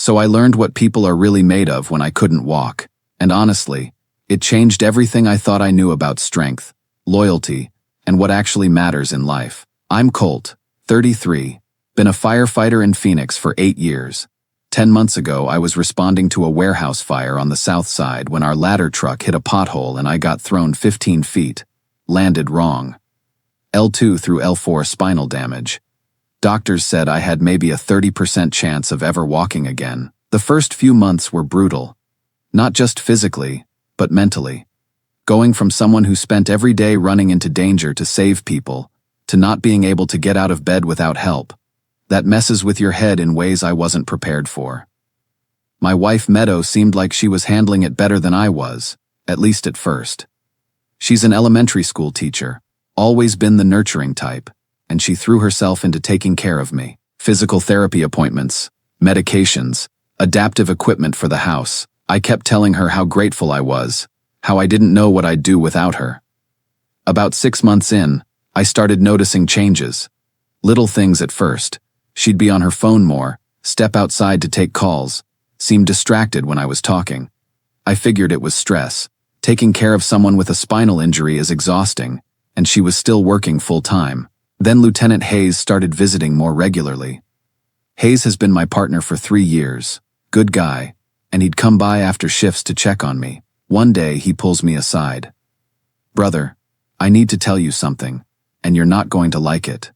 So I learned what people are really made of when I couldn't walk. And honestly, it changed everything I thought I knew about strength, loyalty, and what actually matters in life. I'm Colt, 33, been a firefighter in Phoenix for 8 years. 10 months ago, I was responding to a warehouse fire on the south side when our ladder truck hit a pothole and I got thrown 15 feet. Landed wrong. L2 through L4 spinal damage. Doctors said I had maybe a 30% chance of ever walking again. The first few months were brutal. Not just physically, but mentally. Going from someone who spent every day running into danger to save people, to not being able to get out of bed without help. That messes with your head in ways I wasn't prepared for. My wife Meadow seemed like she was handling it better than I was, at least at first. She's an elementary school teacher, always been the nurturing type, and she threw herself into taking care of me. Physical therapy appointments, medications, adaptive equipment for the house. I kept telling her how grateful I was, how I didn't know what I'd do without her. About 6 months in, I started noticing changes. Little things at first. She'd be on her phone more, step outside to take calls, seemed distracted when I was talking. I figured it was stress. Taking care of someone with a spinal injury is exhausting, and she was still working full-time. Then Lieutenant Hayes started visiting more regularly. Hayes has been my partner for 3 years, good guy, and he'd come by after shifts to check on me. One day he pulls me aside. "Brother, I need to tell you something, and you're not going to like it."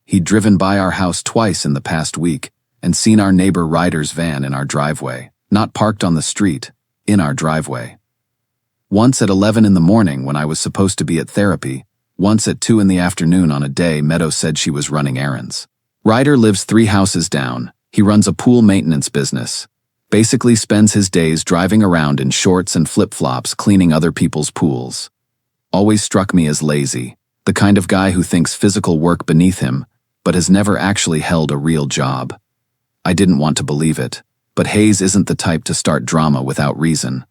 He'd driven by our house twice in the past week and seen our neighbor Ryder's van in our driveway, not parked on the street, in our driveway. Once at 11 in the morning when I was supposed to be at therapy, once at 2 in the afternoon on a day Meadow said she was running errands. Ryder lives 3 houses down. He runs a pool maintenance business. Basically spends his days driving around in shorts and flip-flops cleaning other people's pools. Always struck me as lazy, the kind of guy who thinks physical work beneath him, but has never actually held a real job. I didn't want to believe it, but Hayes isn't the type to start drama without reason.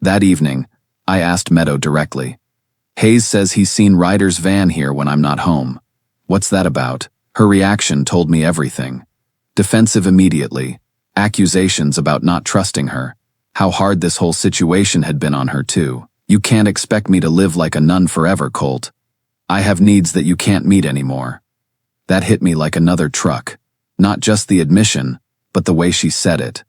That evening, I asked Meadow directly. Hayes says he's seen Ryder's van here when I'm not home. What's that about? Her reaction told me everything. Defensive immediately, accusations about not trusting her, how hard this whole situation had been on her too. "You can't expect me to live like a nun forever, Colt. I have needs that you can't meet anymore." That hit me like another truck. Not just the admission, but the way she said it.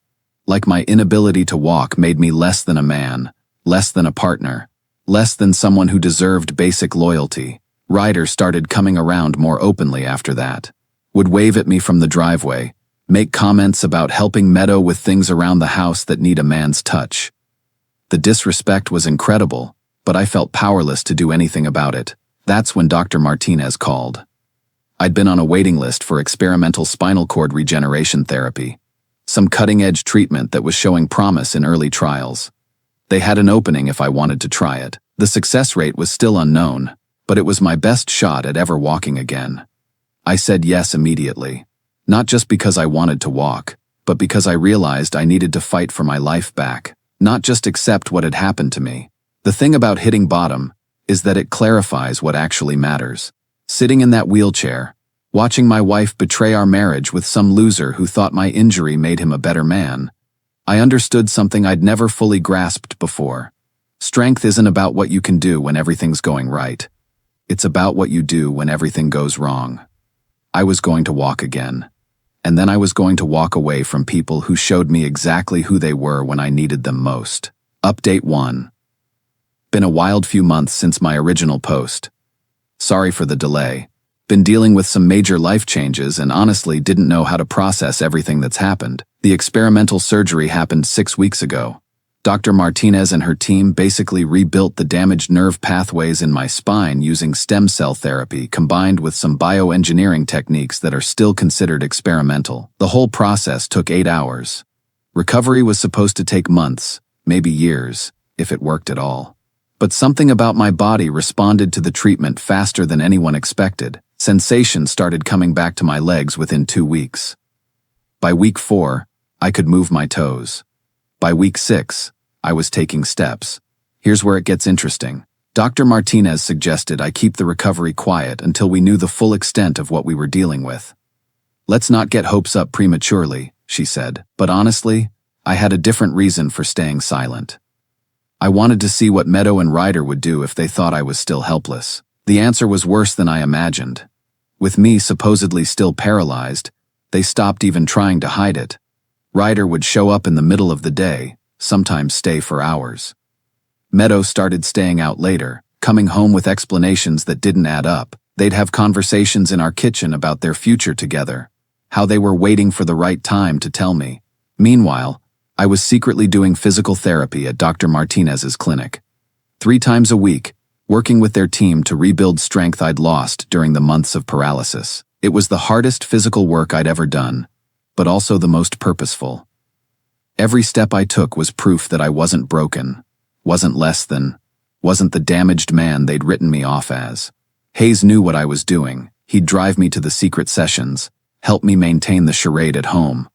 Like my inability to walk made me less than a man, less than a partner, less than someone who deserved basic loyalty. Ryder started coming around more openly after that. Would wave at me from the driveway, make comments about helping Meadow with things around the house that need a man's touch. The disrespect was incredible, but I felt powerless to do anything about it. That's when Dr. Martinez called. I'd been on a waiting list for experimental spinal cord regeneration therapy, some cutting-edge treatment that was showing promise in early trials. They had an opening if I wanted to try it. The success rate was still unknown, but it was my best shot at ever walking again. I said yes immediately, not just because I wanted to walk, but because I realized I needed to fight for my life back, not just accept what had happened to me. The thing about hitting bottom is that it clarifies what actually matters. Sitting in that wheelchair, watching my wife betray our marriage with some loser who thought my injury made him a better man, I understood something I'd never fully grasped before. Strength isn't about what you can do when everything's going right. It's about what you do when everything goes wrong. I was going to walk again. And then I was going to walk away from people who showed me exactly who they were when I needed them most. Update 1. Been a wild few months since my original post. Sorry for the delay. Been dealing with some major life changes and honestly didn't know how to process everything that's happened. The experimental surgery happened 6 weeks ago. Dr. Martinez and her team basically rebuilt the damaged nerve pathways in my spine using stem cell therapy combined with some bioengineering techniques that are still considered experimental. The whole process took 8 hours. Recovery was supposed to take months, maybe years, if it worked at all. But something about my body responded to the treatment faster than anyone expected. Sensation started coming back to my legs within 2 weeks. By week 4, I could move my toes. By week 6, I was taking steps. Here's where it gets interesting. Dr. Martinez suggested I keep the recovery quiet until we knew the full extent of what we were dealing with. Let's not get hopes up prematurely, she said. But honestly, I had a different reason for staying silent. I wanted to see what Meadow and Ryder would do if they thought I was still helpless. The answer was worse than I imagined. With me supposedly still paralyzed, they stopped even trying to hide it. Ryder would show up in the middle of the day, sometimes stay for hours. Meadow started staying out later, coming home with explanations that didn't add up. They'd have conversations in our kitchen about their future together, how they were waiting for the right time to tell me. Meanwhile, I was secretly doing physical therapy at Dr. Martinez's clinic. 3 times a week, working with their team to rebuild strength I'd lost during the months of paralysis. It was the hardest physical work I'd ever done, but also the most purposeful. Every step I took was proof that I wasn't broken, wasn't less than, wasn't the damaged man they'd written me off as. Hayes knew what I was doing. He'd drive me to the secret sessions, help me maintain the charade at home.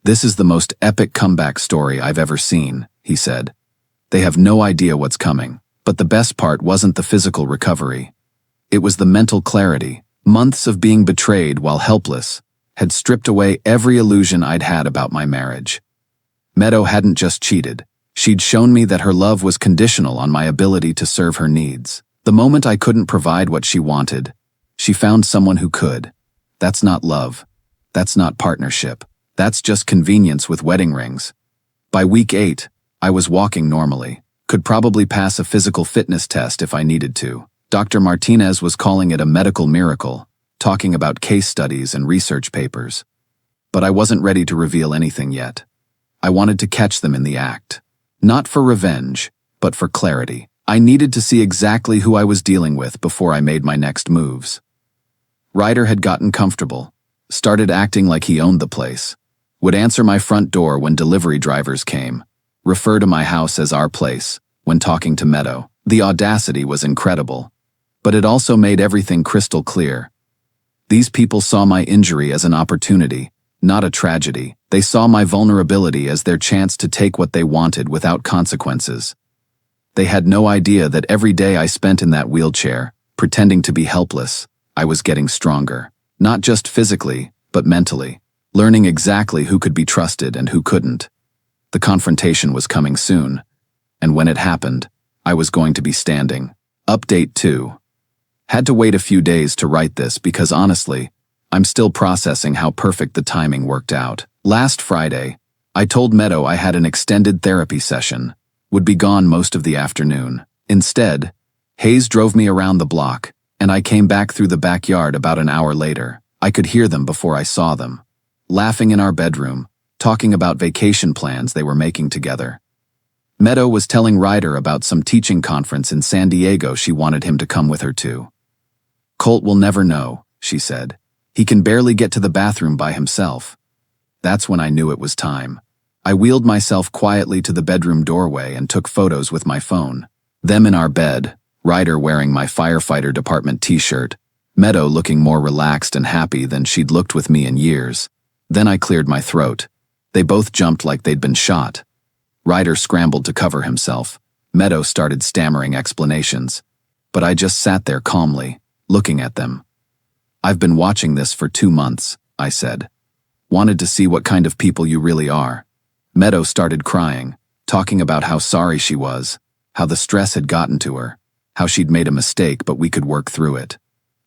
"This is the most epic comeback story I've ever seen," he said. "They have no idea what's coming." But the best part wasn't the physical recovery. It was the mental clarity. Months of being betrayed while helpless had stripped away every illusion I'd had about my marriage. Meadow hadn't just cheated. She'd shown me that her love was conditional on my ability to serve her needs. The moment I couldn't provide what she wanted, she found someone who could. That's not love. That's not partnership. That's just convenience with wedding rings. By week 8, I was walking normally. Could probably pass a physical fitness test if I needed to. Dr. Martinez was calling it a medical miracle, talking about case studies and research papers. But I wasn't ready to reveal anything yet. I wanted to catch them in the act. Not for revenge, but for clarity. I needed to see exactly who I was dealing with before I made my next moves. Ryder had gotten comfortable, started acting like he owned the place, would answer my front door when delivery drivers came, refer to my house as our place when talking to Meadow. The audacity was incredible, but it also made everything crystal clear. These people saw my injury as an opportunity, not a tragedy. They saw my vulnerability as their chance to take what they wanted without consequences. They had no idea that every day I spent in that wheelchair, pretending to be helpless, I was getting stronger. Not just physically, but mentally, learning exactly who could be trusted and who couldn't. The confrontation was coming soon, and when it happened, I was going to be standing. Update 2. Had to wait a few days to write this because honestly, I'm still processing how perfect the timing worked out. Last Friday, I told Meadow I had an extended therapy session, would be gone most of the afternoon. Instead, Hayes drove me around the block, and I came back through the backyard about an hour later. I could hear them before I saw them, laughing in our bedroom, talking about vacation plans they were making together. Meadow was telling Ryder about some teaching conference in San Diego she wanted him to come with her to. "Colt will never know," she said. "He can barely get to the bathroom by himself." That's when I knew it was time. I wheeled myself quietly to the bedroom doorway and took photos with my phone. Them in our bed, Ryder wearing my firefighter department t-shirt, Meadow looking more relaxed and happy than she'd looked with me in years. Then I cleared my throat. They both jumped like they'd been shot. Ryder scrambled to cover himself. Meadow started stammering explanations. But I just sat there calmly, looking at them. "I've been watching this for 2 months," I said. "Wanted to see what kind of people you really are." Meadow started crying, talking about how sorry she was, how the stress had gotten to her, how she'd made a mistake but we could work through it.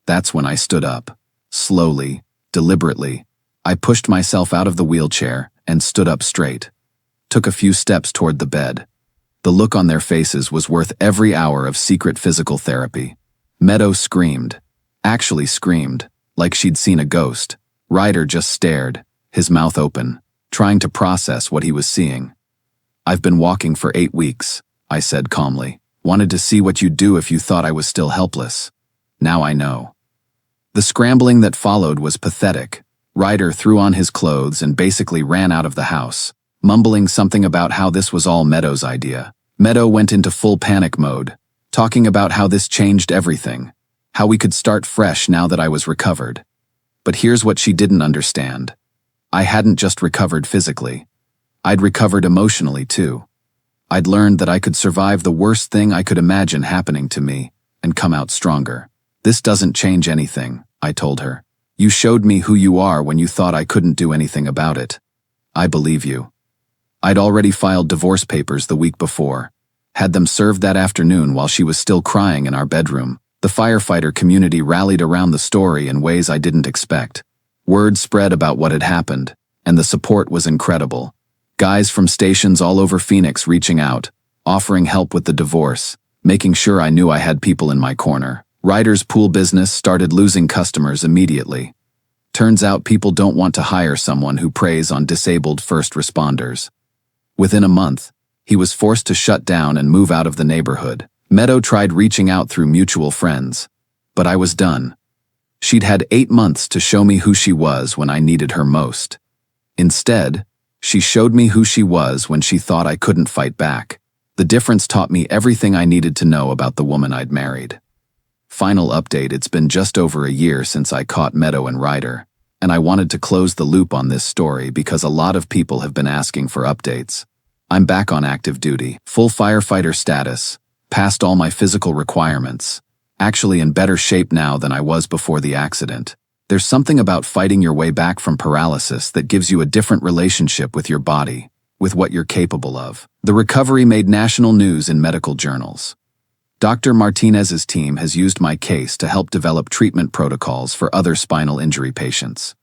That's when I stood up. Slowly, deliberately, I pushed myself out of the wheelchair and stood up straight. Took a few steps toward the bed. The look on their faces was worth every hour of secret physical therapy. Meadow screamed. Actually screamed, like she'd seen a ghost. Ryder just stared, his mouth open, trying to process what he was seeing. "I've been walking for 8 weeks, I said calmly. "Wanted to see what you'd do if you thought I was still helpless. Now I know." The scrambling that followed was pathetic. Ryder threw on his clothes and basically ran out of the house, mumbling something about how this was all Meadow's idea. Meadow went into full panic mode, talking about how this changed everything, how we could start fresh now that I was recovered. But here's what she didn't understand. I hadn't just recovered physically. I'd recovered emotionally too. I'd learned that I could survive the worst thing I could imagine happening to me and come out stronger. "This doesn't change anything," I told her. "You showed me who you are when you thought I couldn't do anything about it." I believe you. I'd already filed divorce papers the week before, had them served that afternoon while she was still crying in our bedroom. The firefighter community rallied around the story in ways I didn't expect. Word spread about what had happened, and the support was incredible. Guys from stations all over Phoenix reaching out, offering help with the divorce, making sure I knew I had people in my corner. Ryder's pool business started losing customers immediately. Turns out people don't want to hire someone who preys on disabled first responders. Within a month, he was forced to shut down and move out of the neighborhood. Meadow tried reaching out through mutual friends, but I was done. She'd had 8 months to show me who she was when I needed her most. Instead, she showed me who she was when she thought I couldn't fight back. The difference taught me everything I needed to know about the woman I'd married. Final update: it's been just over a year since I caught Meadow and Ryder, and I wanted to close the loop on this story because a lot of people have been asking for updates. I'm back on active duty, full firefighter status, passed all my physical requirements, actually in better shape now than I was before the accident. There's something about fighting your way back from paralysis that gives you a different relationship with your body, with what you're capable of. The recovery made national news in medical journals. Dr. Martinez's team has used my case to help develop treatment protocols for other spinal injury patients.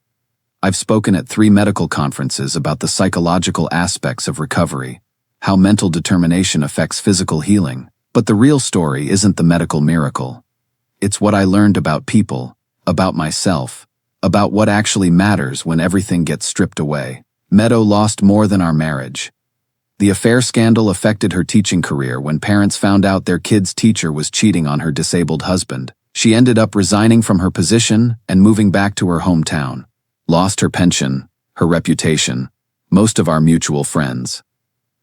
I've spoken at 3 medical conferences about the psychological aspects of recovery, how mental determination affects physical healing. But the real story isn't the medical miracle. It's what I learned about people, about myself, about what actually matters when everything gets stripped away. Meadow lost more than our marriage. The affair scandal affected her teaching career when parents found out their kid's teacher was cheating on her disabled husband. She ended up resigning from her position and moving back to her hometown. Lost her pension, her reputation, most of our mutual friends.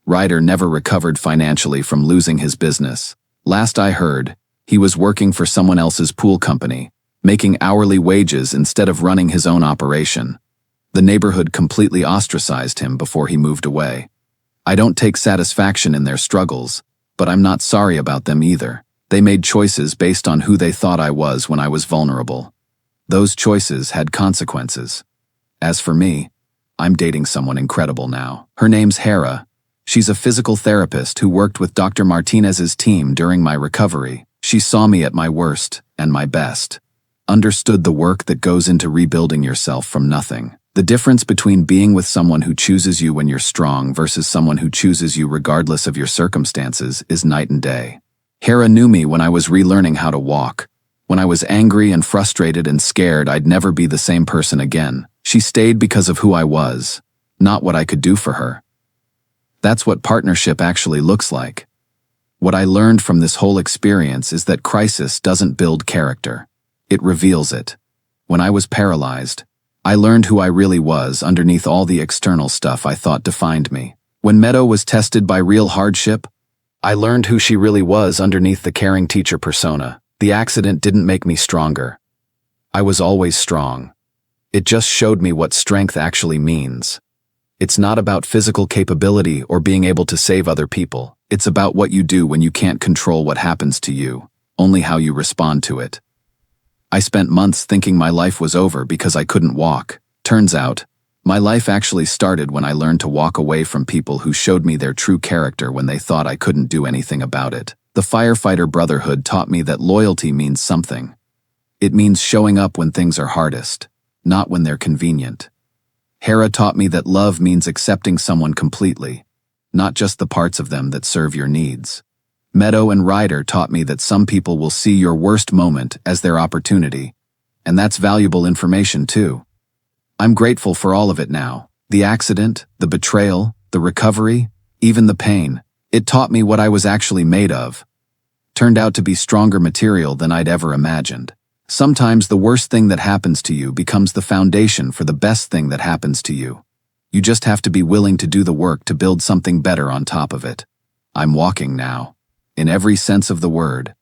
Ryder never recovered financially from losing his business. Last I heard, he was working for someone else's pool company, making hourly wages instead of running his own operation. The neighborhood completely ostracized him before he moved away. I don't take satisfaction in their struggles, but I'm not sorry about them either. They made choices based on who they thought I was when I was vulnerable. Those choices had consequences. As for me, I'm dating someone incredible now. Her name's Hera. She's a physical therapist who worked with Dr. Martinez's team during my recovery. She saw me at my worst and my best. Understood the work that goes into rebuilding yourself from nothing. The difference between being with someone who chooses you when you're strong versus someone who chooses you regardless of your circumstances is night and day. Hera knew me when I was relearning how to walk. When I was angry and frustrated and scared I'd never be the same person again. She stayed because of who I was, not what I could do for her. That's what partnership actually looks like. What I learned from this whole experience is that crisis doesn't build character. It reveals it. When I was paralyzed, I learned who I really was underneath all the external stuff I thought defined me. When Meadow was tested by real hardship, I learned who she really was underneath the caring teacher persona. The accident didn't make me stronger. I was always strong. It just showed me what strength actually means. It's not about physical capability or being able to save other people. It's about what you do when you can't control what happens to you, only how you respond to it. I spent months thinking my life was over because I couldn't walk. Turns out, my life actually started when I learned to walk away from people who showed me their true character when they thought I couldn't do anything about it. The firefighter brotherhood taught me that loyalty means something. It means showing up when things are hardest, not when they're convenient. Hera taught me that love means accepting someone completely, not just the parts of them that serve your needs. Meadow and Ryder taught me that some people will see your worst moment as their opportunity, and that's valuable information too. I'm grateful for all of it now. The accident, the betrayal, the recovery, even the pain. It taught me what I was actually made of. Turned out to be stronger material than I'd ever imagined. Sometimes the worst thing that happens to you becomes the foundation for the best thing that happens to you. You just have to be willing to do the work to build something better on top of it. I'm walking now. In every sense of the word.